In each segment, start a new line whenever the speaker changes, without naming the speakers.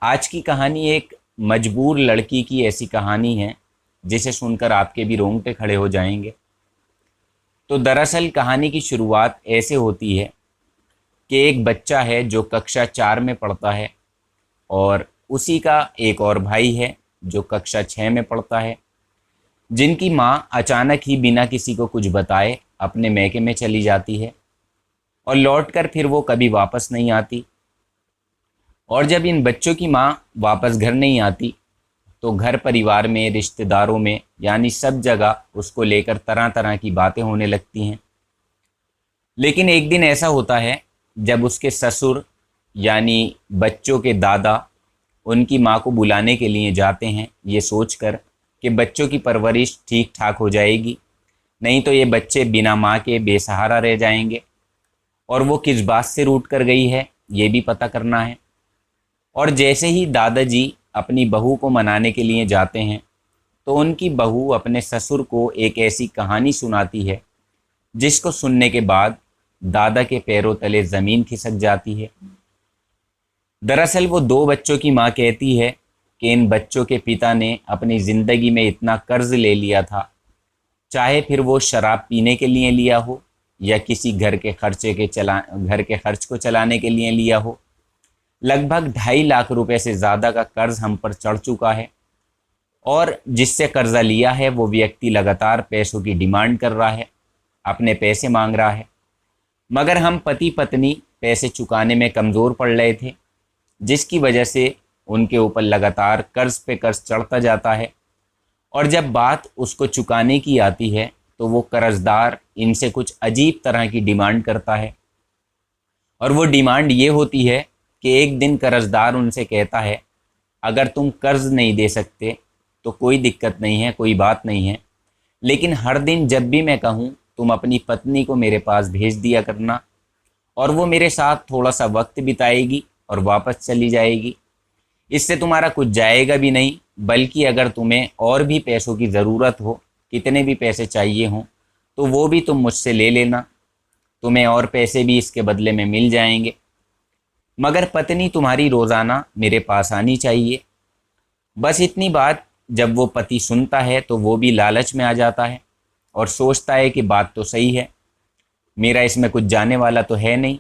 आज की कहानी एक मजबूर लड़की की ऐसी कहानी है जिसे सुनकर आपके भी रोंगटे खड़े हो जाएंगे। तो दरअसल कहानी की शुरुआत ऐसे होती है कि एक बच्चा है जो कक्षा 4 में पढ़ता है और उसी का एक और भाई है जो कक्षा 6 में पढ़ता है, जिनकी माँ अचानक ही बिना किसी को कुछ बताए अपने मैके में चली जाती है और लौटकर फिर वो कभी वापस नहीं आती। और जब इन बच्चों की माँ वापस घर नहीं आती तो घर परिवार में, रिश्तेदारों में, यानी सब जगह उसको लेकर तरह तरह की बातें होने लगती हैं। लेकिन एक दिन ऐसा होता है जब उसके ससुर यानी बच्चों के दादा उनकी माँ को बुलाने के लिए जाते हैं, ये सोचकर कि बच्चों की परवरिश ठीक ठाक हो जाएगी, नहीं तो ये बच्चे बिना माँ के बेसहारा रह जाएंगे। और वो किस बात से रूठ कर गई है ये भी पता करना है। और जैसे ही दादाजी अपनी बहू को मनाने के लिए जाते हैं तो उनकी बहू अपने ससुर को एक ऐसी कहानी सुनाती है जिसको सुनने के बाद दादा के पैरों तले ज़मीन खिसक जाती है। दरअसल वो दो बच्चों की माँ कहती है कि इन बच्चों के पिता ने अपनी ज़िंदगी में इतना कर्ज ले लिया था, चाहे फिर वो शराब पीने के लिए लिया हो या किसी घर के खर्च को चलाने के लिए लिया हो। लगभग 2.5 लाख रुपए से ज़्यादा का कर्ज हम पर चढ़ चुका है और जिससे कर्जा लिया है वो व्यक्ति लगातार पैसों की डिमांड कर रहा है, अपने पैसे मांग रहा है। मगर हम पति पत्नी पैसे चुकाने में कमज़ोर पड़ रहे थे, जिसकी वजह से उनके ऊपर लगातार कर्ज पे कर्ज चढ़ता जाता है। और जब बात उसको चुकाने की आती है तो वो कर्जदार इनसे कुछ अजीब तरह की डिमांड करता है। और वो डिमांड ये होती है कि एक दिन कर्जदार उनसे कहता है, अगर तुम कर्ज नहीं दे सकते तो कोई दिक्कत नहीं है, कोई बात नहीं है, लेकिन हर दिन जब भी मैं कहूँ तुम अपनी पत्नी को मेरे पास भेज दिया करना और वो मेरे साथ थोड़ा सा वक्त बिताएगी और वापस चली जाएगी। इससे तुम्हारा कुछ जाएगा भी नहीं, बल्कि अगर तुम्हें और भी पैसों की ज़रूरत हो, कितने भी पैसे चाहिए हों, तो वो भी तुम मुझसे ले लेना, तुम्हें और पैसे भी इसके बदले में मिल जाएंगे। मगर पत्नी तुम्हारी रोज़ाना मेरे पास आनी चाहिए। बस इतनी बात जब वो पति सुनता है तो वो भी लालच में आ जाता है और सोचता है कि बात तो सही है, मेरा इसमें कुछ जाने वाला तो है नहीं,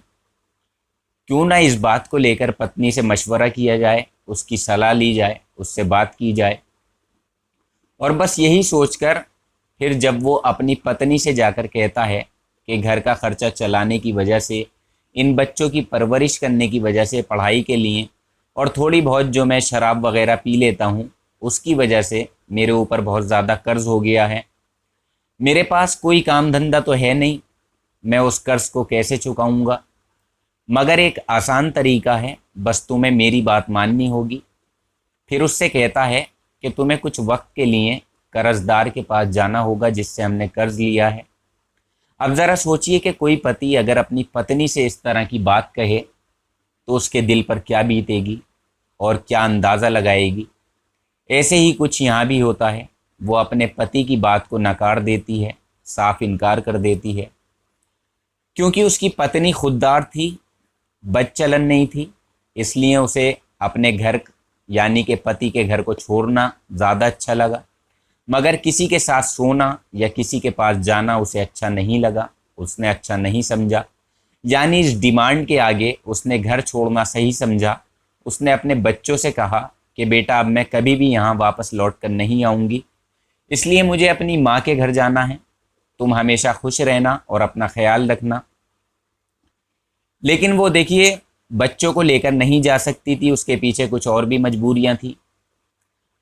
क्यों ना इस बात को लेकर पत्नी से मशवरा किया जाए, उसकी सलाह ली जाए, उससे बात की जाए। और बस यही सोचकर फिर जब वो अपनी पत्नी से जाकर कहता है कि घर का खर्चा चलाने की वजह से, इन बच्चों की परवरिश करने की वजह से, पढ़ाई के लिए और थोड़ी बहुत जो मैं शराब वगैरह पी लेता हूँ उसकी वजह से मेरे ऊपर बहुत ज़्यादा कर्ज हो गया है, मेरे पास कोई काम धंधा तो है नहीं, मैं उस कर्ज को कैसे चुकाऊँगा। मगर एक आसान तरीका है, बस तुम्हें मेरी बात माननी होगी। फिर उससे कहता है कि तुम्हें कुछ वक्त के लिए कर्जदार के पास जाना होगा जिससे हमने कर्ज लिया है। अब ज़रा सोचिए कि कोई पति अगर अपनी पत्नी से इस तरह की बात कहे तो उसके दिल पर क्या बीतेगी और क्या अंदाज़ा लगाएगी। ऐसे ही कुछ यहाँ भी होता है, वो अपने पति की बात को नकार देती है, साफ इनकार कर देती है, क्योंकि उसकी पत्नी खुददार थी, बदचलन नहीं थी, इसलिए उसे अपने घर यानी कि पति के घर को छोड़ना ज़्यादा अच्छा लगा। मगर किसी के साथ सोना या किसी के पास जाना उसे अच्छा नहीं लगा, उसने अच्छा नहीं समझा, यानी इस डिमांड के आगे उसने घर छोड़ना सही समझा। उसने अपने बच्चों से कहा कि बेटा अब मैं कभी भी यहाँ वापस लौट कर नहीं आऊँगी, इसलिए मुझे अपनी माँ के घर जाना है, तुम हमेशा खुश रहना और अपना ख्याल रखना। लेकिन वो देखिए बच्चों को लेकर नहीं जा सकती थी, उसके पीछे कुछ और भी मजबूरियाँ थी।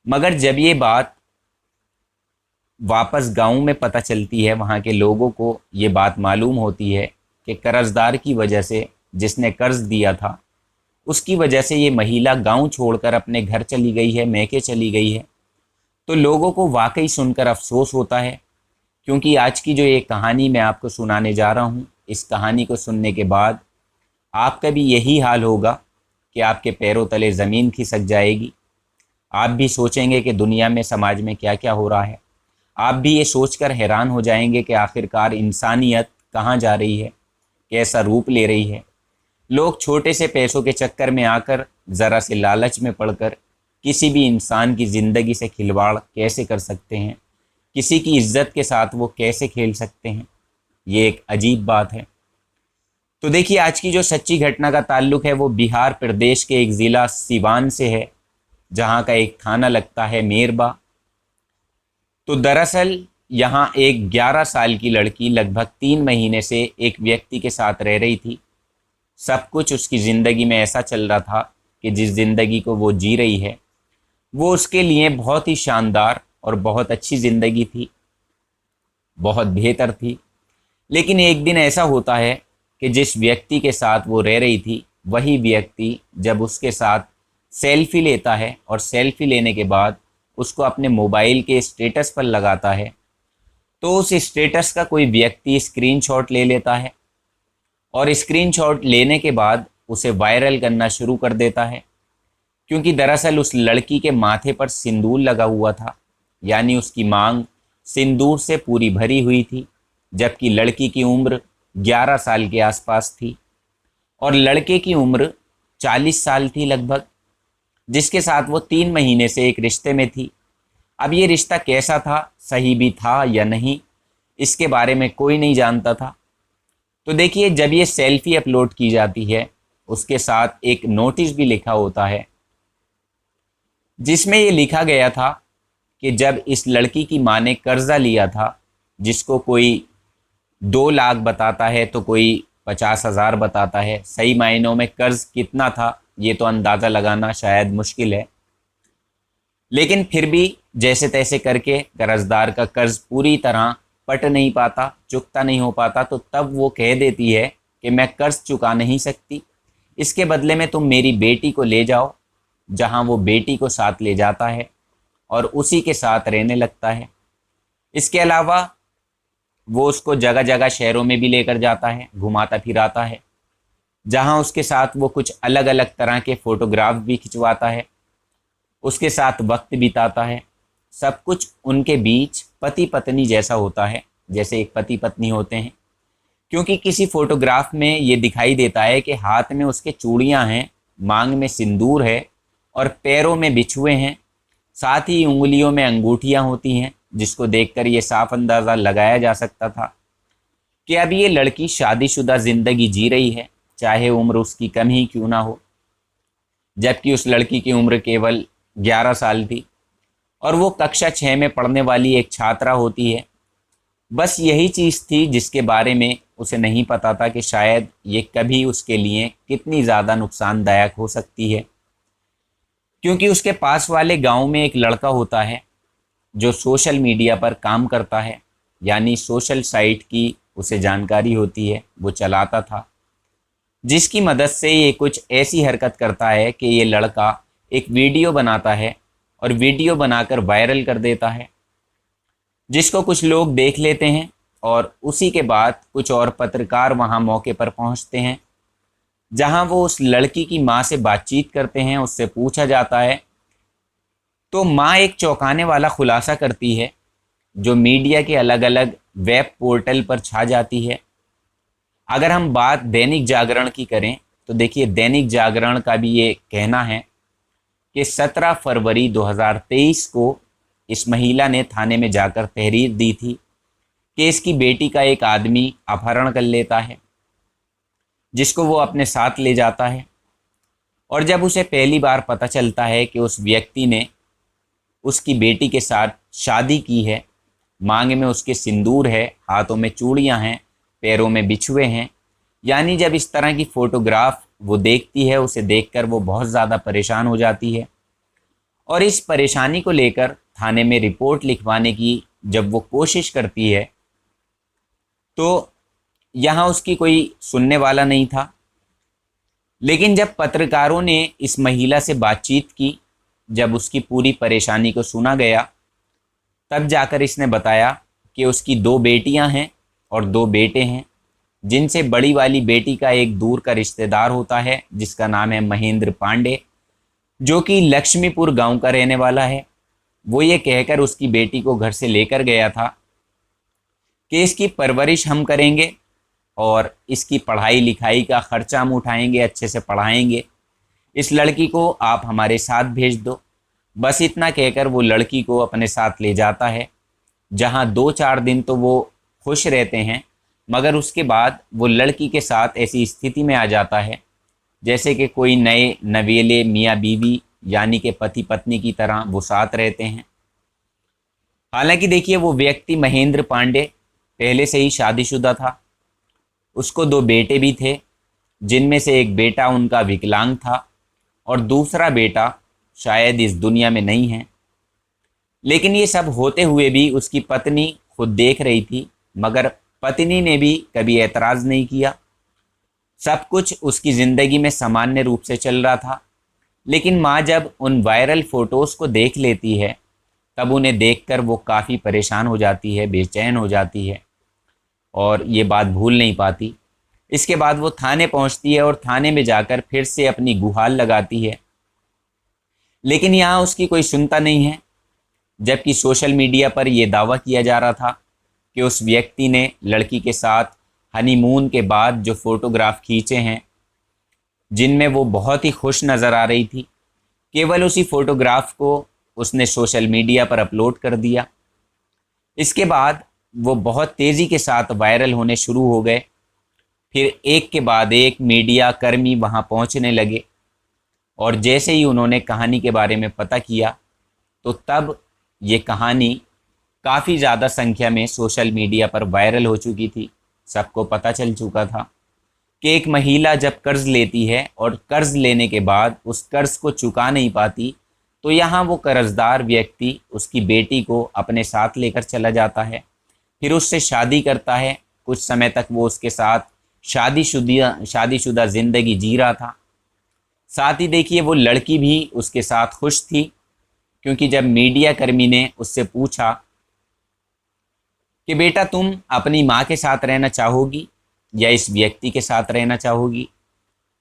मगर जब ये बात वापस गांव में पता चलती है, वहाँ के लोगों को ये बात मालूम होती है कि कर्जदार की वजह से, जिसने कर्ज दिया था उसकी वजह से ये महिला गांव छोड़कर अपने घर चली गई है, मैके चली गई है, तो लोगों को वाकई सुनकर अफसोस होता है। क्योंकि आज की जो ये कहानी मैं आपको सुनाने जा रहा हूँ, इस कहानी को सुनने के बाद आपका भी यही हाल होगा कि आपके पैरों तले ज़मीन खिसक जाएगी। आप भी सोचेंगे कि दुनिया में, समाज में क्या क्या हो रहा है। आप भी ये सोचकर हैरान हो जाएंगे कि आखिरकार इंसानियत कहाँ जा रही है, कैसा रूप ले रही है। लोग छोटे से पैसों के चक्कर में आकर ज़रा से लालच में पड़कर किसी भी इंसान की ज़िंदगी से खिलवाड़ कैसे कर सकते हैं, किसी की इज्जत के साथ वो कैसे खेल सकते हैं, ये एक अजीब बात है। तो देखिए, आज की जो सच्ची घटना का ताल्लुक है वो बिहार प्रदेश के एक ज़िला सिवान से है, जहाँ का एक थाना लगता है मेरबा। तो दरअसल यहाँ एक 11 साल की लड़की लगभग 3 महीने से एक व्यक्ति के साथ रह रही थी। सब कुछ उसकी ज़िंदगी में ऐसा चल रहा था कि जिस ज़िंदगी को वो जी रही है वो उसके लिए बहुत ही शानदार और बहुत अच्छी ज़िंदगी थी, बहुत बेहतर थी। लेकिन एक दिन ऐसा होता है कि जिस व्यक्ति के साथ वो रह रही थी वही व्यक्ति जब उसके साथ सेल्फ़ी लेता है और सेल्फ़ी लेने के बाद उसको अपने मोबाइल के स्टेटस पर लगाता है, तो उस स्टेटस का कोई व्यक्ति स्क्रीनशॉट ले लेता है और स्क्रीनशॉट लेने के बाद उसे वायरल करना शुरू कर देता है। क्योंकि दरअसल उस लड़की के माथे पर सिंदूर लगा हुआ था, यानी उसकी मांग सिंदूर से पूरी भरी हुई थी, जबकि लड़की की उम्र 11 साल के आसपास थी और लड़के की उम्र 40 साल थी लगभग, जिसके साथ वो 3 महीने से एक रिश्ते में थी। अब ये रिश्ता कैसा था, सही भी था या नहीं, इसके बारे में कोई नहीं जानता था। तो देखिए, जब ये सेल्फ़ी अपलोड की जाती है उसके साथ एक नोटिस भी लिखा होता है, जिसमें ये लिखा गया था कि जब इस लड़की की माँ ने कर्ज़ा लिया था, जिसको कोई 2 लाख बताता है तो कोई 50,000 बताता है, सही मायनों में कर्ज़ कितना था ये तो अंदाज़ा लगाना शायद मुश्किल है। लेकिन फिर भी जैसे तैसे करके कर्जदार का कर्ज़ पूरी तरह पट नहीं पाता, चुकता नहीं हो पाता, तो तब वो कह देती है कि मैं कर्ज़ चुका नहीं सकती, इसके बदले में तुम मेरी बेटी को ले जाओ। जहाँ वो बेटी को साथ ले जाता है और उसी के साथ रहने लगता है। इसके अलावा वो उसको जगह जगह शहरों में भी लेकर जाता है, घुमाता फिराता है, जहाँ उसके साथ वो कुछ अलग अलग तरह के फ़ोटोग्राफ भी खिंचवाता है, उसके साथ वक्त बिताता है। सब कुछ उनके बीच पति पत्नी जैसा होता है, जैसे एक पति पत्नी होते हैं। क्योंकि किसी फ़ोटोग्राफ में ये दिखाई देता है कि हाथ में उसके चूड़ियाँ हैं, मांग में सिंदूर है और पैरों में बिछुए हैं, साथ ही उंगलियों में अंगूठियाँ होती हैं, जिसको देखकर ये साफ अंदाज़ा लगाया जा सकता था कि अब ये लड़की शादीशुदा ज़िंदगी जी रही है, चाहे उम्र उसकी कम ही क्यों ना हो। जबकि उस लड़की की उम्र केवल 11 साल थी और वो कक्षा 6 में पढ़ने वाली एक छात्रा होती है। बस यही चीज़ थी जिसके बारे में उसे नहीं पता था कि शायद ये कभी उसके लिए कितनी ज़्यादा नुकसानदायक हो सकती है। क्योंकि उसके पास वाले गांव में एक लड़का होता है जो सोशल मीडिया पर काम करता है, यानी सोशल साइट की उसे जानकारी होती है, वो चलाता था, जिसकी मदद से ये कुछ ऐसी हरकत करता है कि ये लड़का एक वीडियो बनाता है और वीडियो बनाकर वायरल कर देता है, जिसको कुछ लोग देख लेते हैं और उसी के बाद कुछ और पत्रकार वहाँ मौके पर पहुँचते हैं, जहाँ वो उस लड़की की माँ से बातचीत करते हैं, उससे पूछा जाता है। तो माँ एक चौंकाने वाला खुलासा करती है जो मीडिया के अलग अलग वेब पोर्टल पर छा जाती है। अगर हम बात दैनिक जागरण की करें तो देखिए, दैनिक जागरण का भी ये कहना है कि 17 फरवरी 2023 को इस महिला ने थाने में जाकर तहरीर दी थी कि इसकी बेटी का एक आदमी अपहरण कर लेता है, जिसको वो अपने साथ ले जाता है। और जब उसे पहली बार पता चलता है कि उस व्यक्ति ने उसकी बेटी के साथ शादी की है, मांग में उसके सिंदूर है, हाथों में चूड़ियां हैं, पैरों में बिछुए हैं, यानी जब इस तरह की फ़ोटोग्राफ वो देखती है, उसे देखकर वो बहुत ज़्यादा परेशान हो जाती है और इस परेशानी को लेकर थाने में रिपोर्ट लिखवाने की जब वो कोशिश करती है तो यहाँ उसकी कोई सुनने वाला नहीं था। लेकिन जब पत्रकारों ने इस महिला से बातचीत की, जब उसकी पूरी परेशानी को सुना गया, तब जाकर इसने बताया कि उसकी 2 बेटियां हैं और 2 बेटे हैं, जिनसे बड़ी वाली बेटी का एक दूर का रिश्तेदार होता है जिसका नाम है महेंद्र पांडे, जो कि लक्ष्मीपुर गांव का रहने वाला है। वो ये कहकर उसकी बेटी को घर से लेकर गया था कि इसकी परवरिश हम करेंगे और इसकी पढ़ाई लिखाई का खर्चा हम उठाएंगे, अच्छे से पढ़ाएंगे। इस लड़की को आप हमारे साथ भेज दो। बस इतना कहकर वो लड़की को अपने साथ ले जाता है, जहाँ 2-4 दिन तो वो खुश रहते हैं, मगर उसके बाद वो लड़की के साथ ऐसी स्थिति में आ जाता है जैसे कि कोई नए नवेले मियाँ बीवी यानी कि पति पत्नी की तरह वो साथ रहते हैं। हालांकि देखिए, वो व्यक्ति महेंद्र पांडे पहले से ही शादीशुदा था। उसको 2 बेटे भी थे, जिनमें से एक बेटा उनका विकलांग था और दूसरा बेटा शायद इस दुनिया में नहीं है। लेकिन ये सब होते हुए भी उसकी पत्नी खुद देख रही थी, मगर पत्नी ने भी कभी एतराज़ नहीं किया। सब कुछ उसकी ज़िंदगी में सामान्य रूप से चल रहा था। लेकिन माँ जब उन वायरल फ़ोटोज़ को देख लेती है, तब उन्हें देखकर वो काफ़ी परेशान हो जाती है, बेचैन हो जाती है और ये बात भूल नहीं पाती। इसके बाद वो थाने पहुंचती है और थाने में जाकर फिर से अपनी गुहार लगाती है, लेकिन यहाँ उसकी कोई सुनता नहीं है। जबकि सोशल मीडिया पर यह दावा किया जा रहा था कि उस व्यक्ति ने लड़की के साथ हनीमून के बाद जो फ़ोटोग्राफ खींचे हैं, जिनमें वो बहुत ही खुश नज़र आ रही थी, केवल उसी फ़ोटोग्राफ को उसने सोशल मीडिया पर अपलोड कर दिया। इसके बाद वो बहुत तेज़ी के साथ वायरल होने शुरू हो गए। फिर एक के बाद एक मीडिया कर्मी वहाँ पहुँचने लगे और जैसे ही उन्होंने कहानी के बारे में पता किया, तो तब ये कहानी काफ़ी ज़्यादा संख्या में सोशल मीडिया पर वायरल हो चुकी थी। सबको पता चल चुका था कि एक महिला जब कर्ज़ लेती है और कर्ज़ लेने के बाद उस कर्ज़ को चुका नहीं पाती, तो यहाँ वो कर्ज़दार व्यक्ति उसकी बेटी को अपने साथ लेकर चला जाता है, फिर उससे शादी करता है। कुछ समय तक वो उसके साथ शादीशुदा ज़िंदगी जी रहा था। साथ ही देखिए, वो लड़की भी उसके साथ खुश थी, क्योंकि जब मीडिया कर्मी ने उससे पूछा कि बेटा तुम अपनी माँ के साथ रहना चाहोगी या इस व्यक्ति के साथ रहना चाहोगी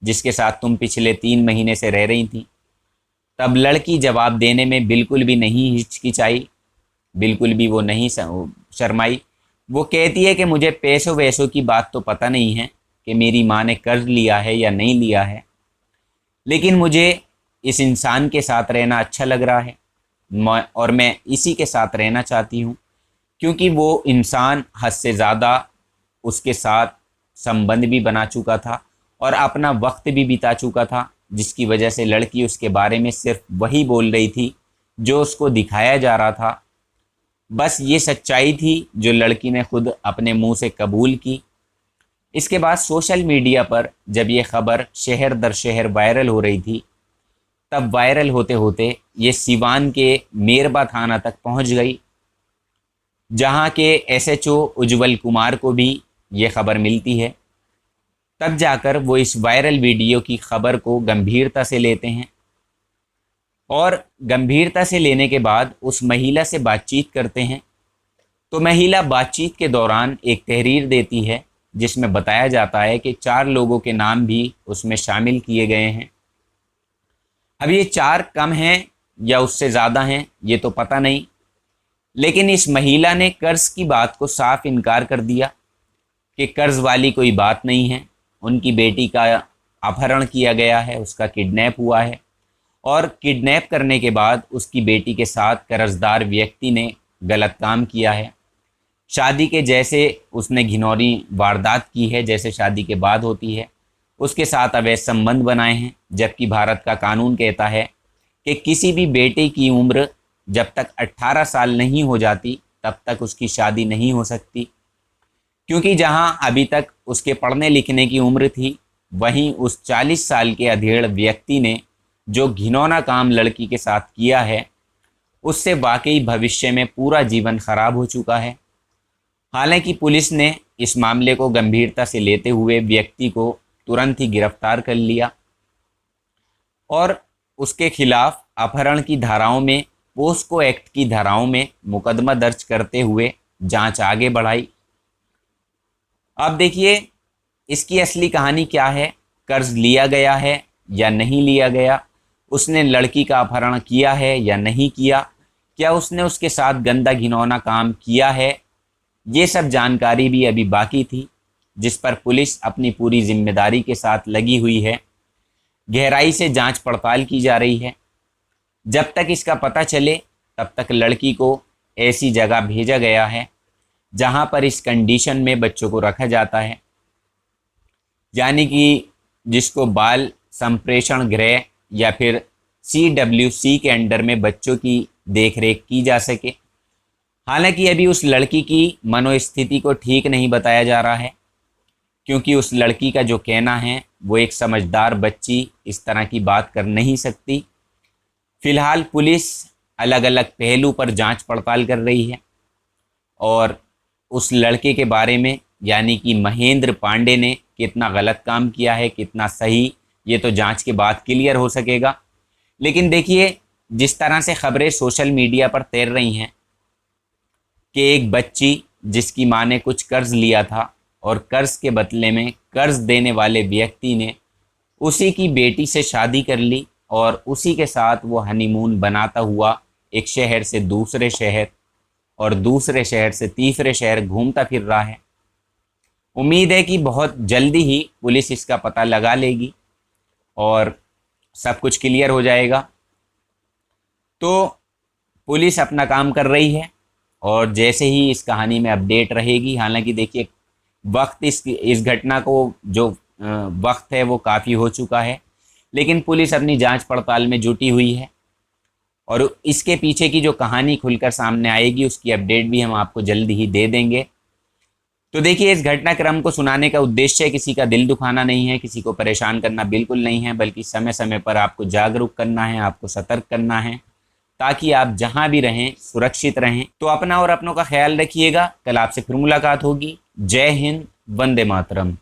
जिसके साथ तुम पिछले 3 महीने से रह रही थी, तब लड़की जवाब देने में बिल्कुल भी नहीं हिचकिचाई, बिल्कुल भी वो नहीं शर्माई। वो कहती है कि मुझे पैसों वैसों की बात तो पता नहीं है कि मेरी माँ ने कर्ज लिया है या नहीं लिया है, लेकिन मुझे इस इंसान के साथ रहना अच्छा लग रहा है और मैं इसी के साथ रहना चाहती हूँ, क्योंकि वो इंसान हद से ज़्यादा उसके साथ संबंध भी बना चुका था और अपना वक्त भी बिता चुका था, जिसकी वजह से लड़की उसके बारे में सिर्फ वही बोल रही थी जो उसको दिखाया जा रहा था। बस ये सच्चाई थी जो लड़की ने खुद अपने मुंह से कबूल की। इसके बाद सोशल मीडिया पर जब ये खबर शहर दर शहर वायरल हो रही थी, तब वायरल होते होते ये सिवान के मेरबा थाना तक पहुंच गई, जहां के एसएचओ उज्जवल कुमार को भी ये खबर मिलती है। तब जाकर वो इस वायरल वीडियो की खबर को गंभीरता से लेते हैं और गंभीरता से लेने के बाद उस महिला से बातचीत करते हैं। तो महिला बातचीत के दौरान एक तहरीर देती है जिसमें बताया जाता है कि 4 लोगों के नाम भी उसमें शामिल किए गए हैं। अब ये 4 कम हैं या उससे ज़्यादा हैं ये तो पता नहीं, लेकिन इस महिला ने कर्ज की बात को साफ इनकार कर दिया कि कर्ज वाली कोई बात नहीं है। उनकी बेटी का अपहरण किया गया है, उसका किडनैप हुआ है और किडनैप करने के बाद उसकी बेटी के साथ कर्जदार व्यक्ति ने गलत काम किया है। शादी के जैसे उसने घिनौनी वारदात की है जैसे शादी के बाद होती है, उसके साथ अवैध संबंध बनाए हैं। जबकि भारत का कानून कहता है कि किसी भी बेटे की उम्र जब तक 18 साल नहीं हो जाती तब तक उसकी शादी नहीं हो सकती, क्योंकि जहां अभी तक उसके पढ़ने लिखने की उम्र थी, वहीं उस 40 साल के अधेड़ व्यक्ति ने जो घिनौना काम लड़की के साथ किया है, उससे वाकई भविष्य में पूरा जीवन खराब हो चुका है। हालांकि पुलिस ने इस मामले को गंभीरता से लेते हुए व्यक्ति को तुरंत ही गिरफ्तार कर लिया और उसके खिलाफ अपहरण की धाराओं में, पोस्को एक्ट की धाराओं में मुकदमा दर्ज करते हुए जांच आगे बढ़ाई। अब देखिए इसकी असली कहानी क्या है, कर्ज लिया गया है या नहीं लिया गया, उसने लड़की का अपहरण किया है या नहीं किया, क्या उसने उसके साथ गंदा घिनौना काम किया है, ये सब जानकारी भी अभी बाकी थी, जिस पर पुलिस अपनी पूरी जिम्मेदारी के साथ लगी हुई है। गहराई से जांच पड़ताल की जा रही है। जब तक इसका पता चले तब तक लड़की को ऐसी जगह भेजा गया है जहां पर इस कंडीशन में बच्चों को रखा जाता है, यानी कि जिसको बाल संप्रेषण गृह या फिर CWC के अंडर में बच्चों की देखरेख की जा सके। हालांकि अभी उस लड़की की मनोस्थिति को ठीक नहीं बताया जा रहा है, क्योंकि उस लड़की का जो कहना है वो एक समझदार बच्ची इस तरह की बात कर नहीं सकती। फिलहाल पुलिस अलग अलग पहलू पर जांच पड़ताल कर रही है और उस लड़के के बारे में, यानी कि महेंद्र पांडे ने कितना गलत काम किया है कितना सही, ये तो जांच के बाद क्लियर हो सकेगा। लेकिन देखिए, जिस तरह से खबरें सोशल मीडिया पर तैर रही हैं कि एक बच्ची जिसकी मां ने कुछ कर्ज लिया था और कर्ज के बदले में कर्ज देने वाले व्यक्ति ने उसी की बेटी से शादी कर ली और उसी के साथ वो हनीमून बनाता हुआ एक शहर से दूसरे शहर और दूसरे शहर से तीसरे शहर घूमता फिर रहा है। उम्मीद है कि बहुत जल्दी ही पुलिस इसका पता लगा लेगी और सब कुछ क्लियर हो जाएगा। तो पुलिस अपना काम कर रही है और जैसे ही इस कहानी में अपडेट रहेगी, हालांकि देखिए वक्त इस घटना को जो वक्त है वो काफ़ी हो चुका है, लेकिन पुलिस अपनी जांच पड़ताल में जुटी हुई है और इसके पीछे की जो कहानी खुलकर सामने आएगी उसकी अपडेट भी हम आपको जल्दी ही दे देंगे। तो देखिए, इस घटनाक्रम को सुनाने का उद्देश्य किसी का दिल दुखाना नहीं है, किसी को परेशान करना बिल्कुल नहीं है, बल्कि समय समय पर आपको जागरूक करना है, आपको सतर्क करना है, ताकि आप जहां भी रहें सुरक्षित रहें। तो अपना और अपनों का ख्याल रखिएगा। कल आपसे फिर मुलाकात होगी। जय हिंद, वंदे मातरम।